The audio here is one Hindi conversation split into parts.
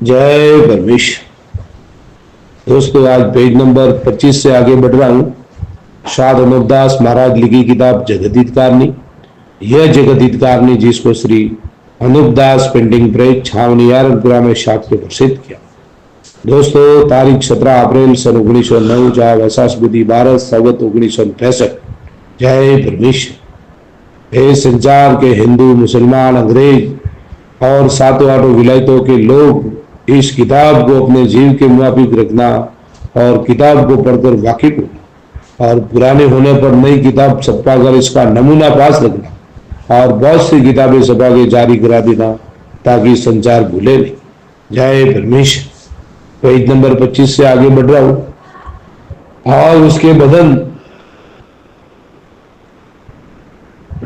जय परमेश्वर। दोस्तों, आज पेज नंबर 25 से आगे बढ़ रहा हूँ। साध अनुपदास महाराज लिखी किताब जगत हितकारनी। यह जगत हितकारनी जिसको श्री अनुपदास पेंटिंग प्रेस छावनी यारपुरा में छाप के प्रसिद्ध किया। दोस्तों, तारीख 17 अप्रैल सन 1909, जहाँ वैसाख बुद्धि 12 संवत 1965। जय परमेश्वर। हे संसार के हिंदू, मुसलमान, अंग्रेज और सातों आठों विलायतों के लोग इस किताब को अपने जीव के मुताबिक रखना और किताब को पढ़कर वाकिफ होना और पुराने होने पर नई किताब छपा कर इसका नमूना पास रखना और बहुत सी किताबें छपा के जारी करा देना ताकि संसार भूले नहीं। जय परमेश्वर। पेज नंबर 25 से आगे बढ़ रहा हूं। और उसके बदन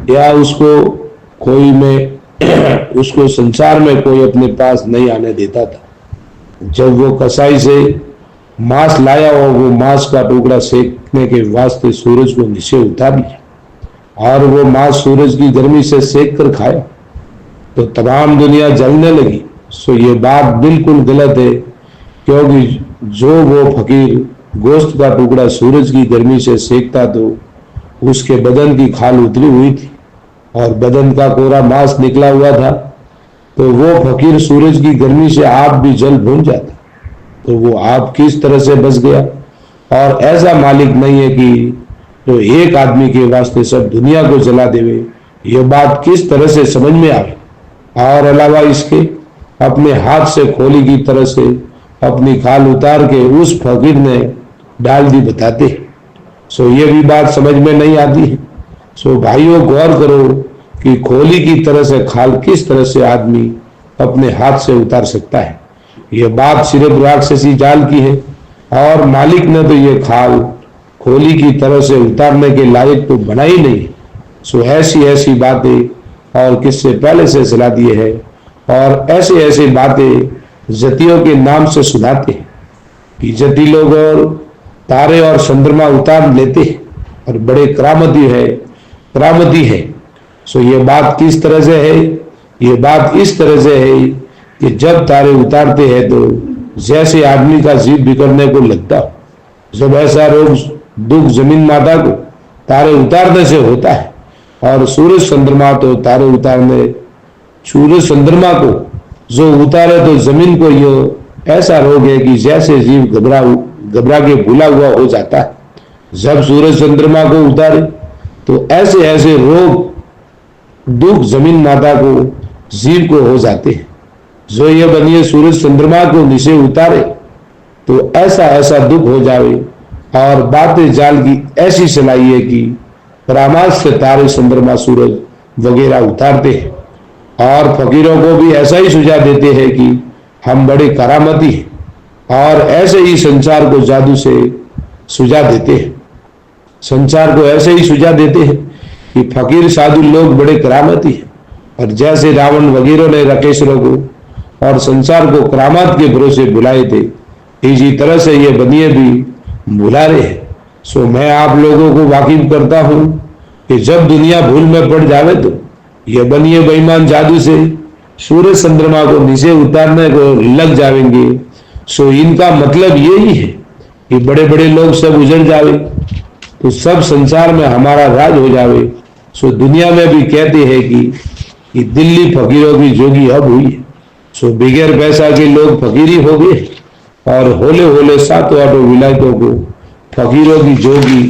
या उसको कोई में उसको संसार में कोई अपने पास नहीं आने देता था। जब वो कसाई से मांस लाया और वो मांस का टुकड़ा सेकने के वास्ते सूरज को नीचे उतार लिया और वो मांस सूरज की गर्मी से सेक कर खाया तो तमाम दुनिया जलने लगी। सो ये बात बिल्कुल गलत है, क्योंकि जो वो फकीर गोश्त का टुकड़ा सूरज की गर्मी से सेकता तो उसके बदन की खाल उतरी हुई थी और बदन का कोरा मांस निकला हुआ था, तो वो फकीर सूरज की गर्मी से आप भी जल भून जाता। तो वो आप किस तरह से बच गया? और ऐसा मालिक नहीं है कि तो एक आदमी के वास्ते सब दुनिया को जला देवे। ये बात किस तरह से समझ में आवे? और अलावा इसके अपने हाथ से खोली की तरह से अपनी खाल उतार के उस फकीर ने डाल दी बताते। सो ये भी बात समझ में नहीं आती है। सो भाइयों, गौर करो कि खोली की तरह से खाल किस तरह से आदमी अपने हाथ से उतार सकता है। यह बात सिर्फ राक्षसी जाल की है और मालिक ने तो ये खाल खोली की तरह से उतारने के लायक तो बना ही नहीं। सो ऐसी ऐसी बातें और किससे पहले से सुना दिए है और ऐसे ऐसे बातें जतियों के नाम से सुनाते हैं कि जति लोग और तारे और चंद्रमा उतार लेते हैं और बड़े करामती है। सो ये बात किस तरह से है? ये बात इस तरह से है कि जब तारे उतारते हैं तो जैसे आदमी का जीव बिगड़ने को लगता, जब ऐसा रोग दुख जमीन माता को तारे उतारने से होता है और सूरज चंद्रमा को जो उतारे तो जमीन को ये ऐसा रोग है कि जैसे जीव घबरा के भूला हुआ हो जाता है। जब सूरज चंद्रमा को उतारे तो ऐसे ऐसे रोग दुख जमीन माता को जीव को हो जाते हैं। जो ये बनिए सूरज चंद्रमा को नीचे उतारे तो ऐसा ऐसा दुख हो जावे और बातें जाल की ऐसी चलाई है कि परामर्श से तारे चंद्रमा सूरज वगैरह उतारते हैं और फकीरों को भी ऐसा ही सुझाव देते हैं कि हम बड़े करामती हैं और ऐसे ही संसार को जादू से सुझाव देते हैं। संसार को ऐसे ही सुझाव देते हैं कि फकीर साधु लोग बड़े करामती हैं और जैसे रावण वगैरह ने राकेशरों को और संसार को करामात के भरोसे बुलाए थे, इसी तरह से ये बनिए भी बुला रहे हैं। सो मैं आप लोगों को वाकिफ करता हूं कि जब दुनिया भूल में पड़ जावे तो ये बनिए बेईमान जादू से सूरज चंद्रमा को नीचे उतारने को लग जाएंगे। सो इनका मतलब यही है कि बड़े बड़े लोग सब उजड़ जावे तो सब संसार में हमारा राज हो जावे। सो दुनिया में भी कहते हैं कि दिल्ली फकीरों की जोगी अब हुई है। सो बगैर पैसा के लोग फकीरी हो गए और होले होले सातों आठों विलायतों को फकीरों की जोगी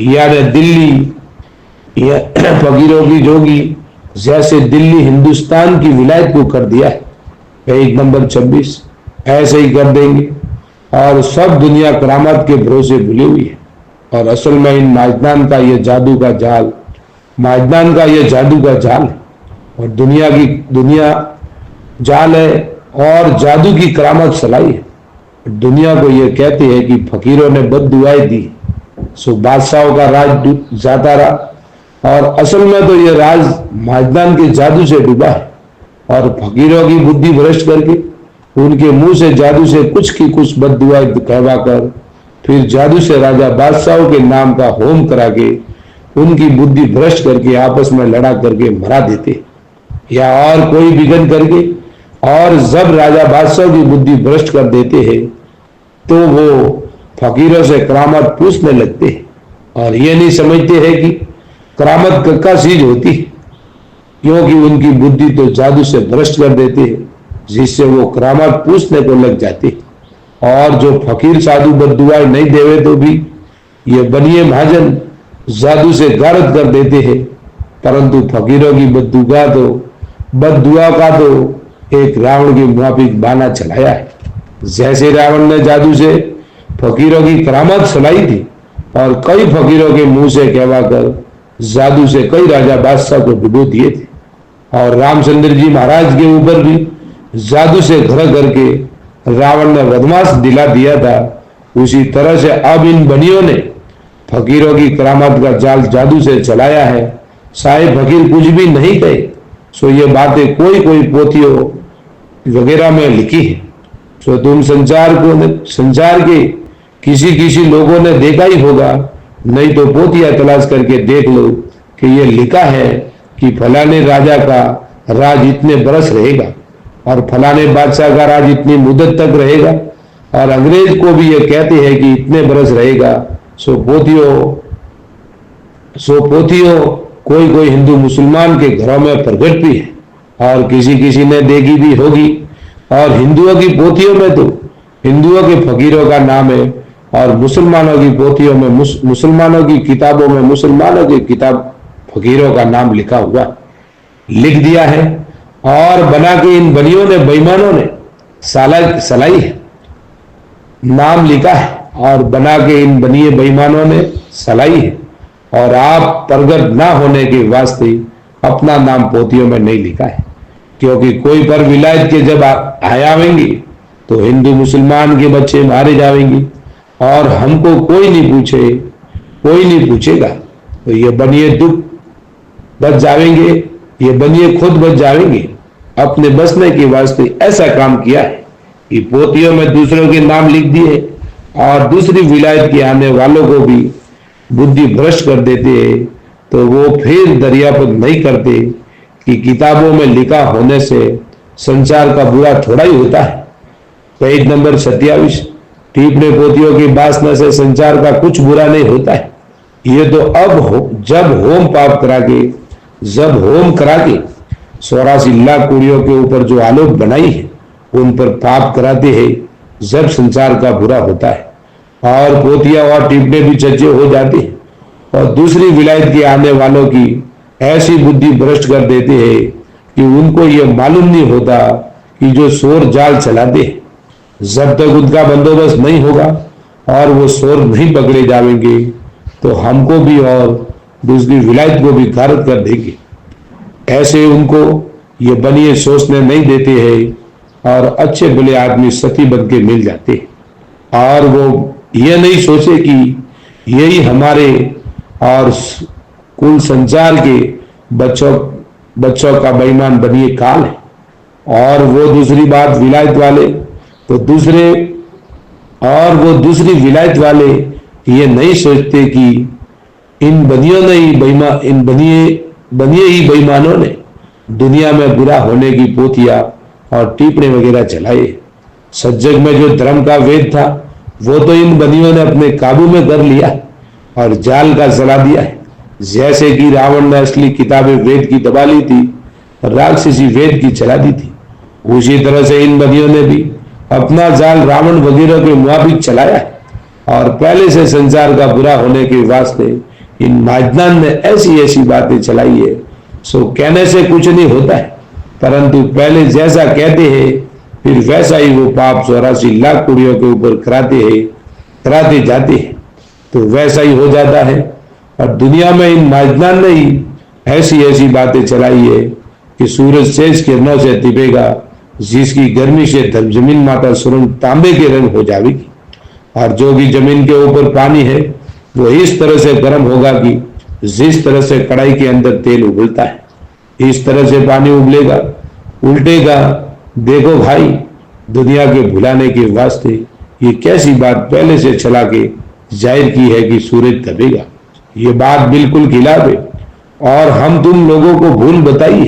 यानी दिल्ली या फकीरों की जोगी जैसे दिल्ली हिंदुस्तान की विलायत को कर दिया है। पेज नंबर 26 ऐसे ही कर देंगे और सब दुनिया करामत के भरोसे भूली हुई है। और असल में इन माजदान का ये जादू का जाल है और दुनिया जाल है और जादू की करामत चलाई है। दुनिया को ये कहते हैं कि फकीरों ने बद्दुआएं दी, सो बादशाहों का राज जाता रहा और असल में तो ये राज माजदान के जादू से डूबा है और फकीरों की बुद्धि भ्रष्ट करके उनके मुंह से जादू से कुछ की कुछ बद्दुआएं कहवा कर फिर जादू से राजा बादशाहों के नाम का होम करा के उनकी बुद्धि भ्रष्ट करके आपस में लड़ा करके मरा देते या और कोई विघन करके और जब राजा बादशाह की बुद्धि भ्रष्ट कर देते हैं तो वो फकीरों से करामत पूछने लगते हैं और ये नहीं समझते हैं कि करामत कक्का चीज होती है, क्योंकि उनकी बुद्धि तो जादू से भ्रष्ट कर देते हैं, जिससे वो करामत पूछने को लग जाते हैं। और जो फकीर साधु बद्दुआएं नहीं देवे तो भी ये बनिए महाजन जादू से गारद कर देते हैं, परंतु फकीरों की बद्दुआ का तो एक रावण के मुआफिक बाना चलाया है। जैसे रावण ने जादू से फकीरों की करामत चलाई थी और कई फकीरों के मुंह से कहवाकर जादू से कई राजा बादशाह को डुबो दिए थे, और रामचंद्र जी महाराज के ऊपर भी जादू से घर करके रावण ने बदमाश दिला दिया था, उसी तरह से अब इन बनियों ने फकीरों की करामत का जाल जादू से चलाया है। साहिब फकीर कुछ भी नहीं कहे, सो ये बातें कोई कोई पोथियों वगैरह में लिखी है। सो तुम संसार के किसी किसी लोगों ने देखा ही होगा, नहीं तो पोथिया तलाश करके देख लो कि ये लिखा है कि फलाने राजा का राज इतने बरस रहेगा और फलाने बादशाह का राज इतनी मुद्दत तक रहेगा, और अंग्रेज को भी ये कहते हैं कि इतने बरस रहेगा। सो पोथियों कोई कोई हिंदू मुसलमान के घरों में प्रकट भी है और किसी किसी ने देखी भी होगी। और हिंदुओं की पोथियों में तो हिंदुओं के फकीरों का नाम है, और मुसलमानों की पोथियों में मुसलमानों की किताबों में मुसलमानों की किताब फकीरों का नाम लिखा हुआ लिख दिया है। और बना के इन बनियों ने बेईमानों ने सलाई है, नाम लिखा है और बना के इन बनिए बेईमानों ने सलाई है, और आप प्रगट ना होने के वास्ते अपना नाम पोथियों में नहीं लिखा है, क्योंकि कोई पर विलायत के जब आयावेंगे तो हिंदू मुसलमान के बच्चे मारे जाएंगे और हमको कोई नहीं पूछेगा। तो ये बनिए दुख बच जाएंगे, ये बनिए खुद बच जाएंगे। अपने बचने के वास्ते ऐसा काम किया है कि पोथियों में दूसरों के नाम लिख दिए और दूसरी विलायत के आने वालों को भी बुद्धि भ्रष्ट कर देते हैं। तो वो फिर दरियापत नहीं करते कि किताबों में लिखा होने से संसार का बुरा थोड़ा ही होता है। पेज नंबर 27, टीपने पोथियों की वासना से संसार का कुछ बुरा नहीं होता है। ये तो जब होम करा के 84 लाख कुड़ियों के ऊपर जो आलोक बनाई है उन पर पाप कराते हैं, जब संसार का बुरा होता है। और पोथिया और टीपने भी चच्चे हो जाते हैं और दूसरी विलायत के आने वालों की ऐसी बुद्धि भ्रष्ट कर देते हैं कि उनको ये मालूम नहीं होता कि जो शोर जाल चलाते हैं, जब तक उनका बंदोबस्त नहीं होगा और वो शोर नहीं पकड़े जाएंगे तो हमको भी और दूसरी विलायत को भी गारद कर देंगे। ऐसे उनको ये बनिए सोचने नहीं देते हैं और अच्छे भले आदमी सती बन के मिल जाते हैं, और वो ये नहीं सोचे कि यही हमारे और कुल संसार के बच्चों का बेईमान बनिए काल है। और वो दूसरी बात विलायत वाले तो दूसरी विलायत वाले ये नहीं सोचते कि इन बनिए ही बेईमानों ने दुनिया में बुरा होने की पोथिया और टीपने वगैरह चलाए। सज्जग में जो धर्म का वेद था वो तो इन बनियों ने अपने काबू में कर लिया और जाल का चला दिया है। जैसे कि रावण ने असली किताबें वेद की दबा ली थी और राक्षसी वेद की चला दी थी, उसी तरह से इन बनियों ने भी अपना जाल रावण वगैरह के मुआफिक चलाया है। और पहले से संसार का बुरा होने के वास्ते इन माजनान ने ऐसी ऐसी बातें चलाई है। सो कहने से कुछ नहीं होता है, परंतु पहले जैसा कहते हैं फिर वैसा ही वो पाप 84 लाख कुड़ियों के ऊपर कराते जाते हैं, तो वैसा ही हो जाता है। और दुनिया में इन माजनान ने ही ऐसी ऐसी बातें चलाई है कि सूरज शेष किरणों से तिपेगा, जिसकी गर्मी से जमीन माता सुरंग तांबे के रंग हो जाएगी, और जो भी जमीन के ऊपर पानी है वो इस तरह से गर्म होगा कि जिस तरह से कढ़ाई के अंदर तेल उबलता है, इस तरह से पानी उल्टेगा। देखो भाई, दुनिया के भुलाने के वास्ते ये कैसी बात पहले से चला के जाहिर की है कि सूरज दबेगा। ये बात बिल्कुल खिलाफ है और हम तुम लोगों को भूल बताइए,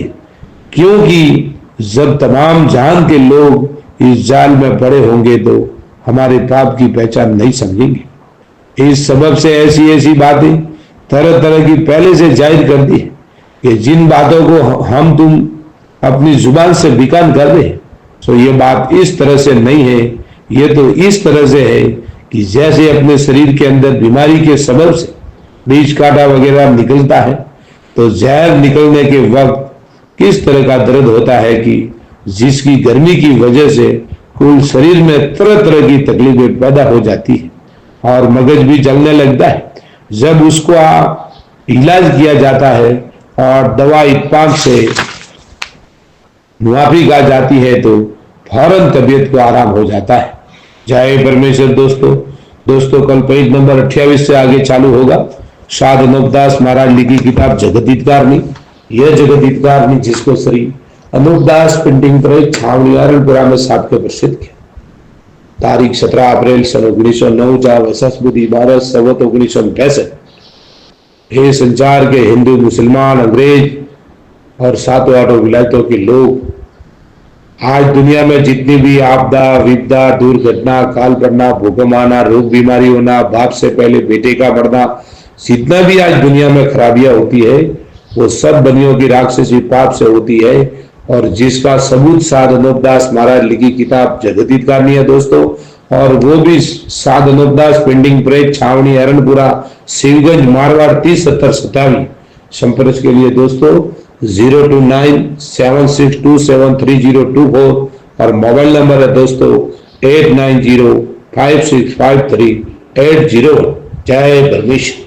क्योंकि जब तमाम जहान के लोग इस जाल में पड़े होंगे तो हमारे पाप की पहचान नहीं समझेंगे। इस सबब से ऐसी ऐसी बातें तरह तरह की पहले से जाहिर कर दी है कि जिन बातों को हम तुम अपनी जुबान से बिकान कर रहे हैं, तो ये बात इस तरह से नहीं है। ये तो इस तरह से है कि जैसे अपने शरीर के अंदर बीमारी के सबब से बीज कांटा वगैरह निकलता है, तो जहर निकलने के वक्त किस तरह का दर्द होता है कि जिसकी गर्मी की वजह से कुल शरीर में तरह तरह की तकलीफें पैदा हो जाती है और मगज भी जलने लगता है। जब उसको इलाज किया जाता है और दवा इत्तेफाक से मुआफी आ जाती है तो फौरन तबीयत को आराम हो जाता है। जय परमेश्वर। दोस्तों कल पेज नंबर 28 से आगे चालू होगा। साध अनूपदास महाराज लिखी किताब जगत हितकारनी। यह जगत हितकारनी जिसको श्री अनूपदास प्रिंटिंग प्रेस छावनी अरनपुरा में सात को प्रसिद्ध किया। तारीख 17 अप्रैल सन 1909 जा वसस्पति 12 संवत 1965। ये संसार के हिंदू, मुसलमान, अंग्रेज और सातों आठों विलायतों के लोग आज दुनिया में जितनी भी आपदा, विपदा, दुर्घटना, काल पड़ना, भूकंप आना, रोग बीमारी होना, बाप से पहले बेटे का मरना, जितना भी आज दुनिया में खराबियां होती है वो सब बनियों की राक्षसी पाप से होती है और जिसका सबूत साध अनूपदास महाराज लिखी किताब जगत हितकारनी है दोस्तों। और वो भी साध अनूपदास प्रिंटिंग प्रेस छावनी अरनपुरा शिवगंज मारवाड़ 307057। संपर्क के लिए दोस्तों 02976273024 और मोबाइल नंबर है दोस्तों 8905653801। जय परमेश्वर।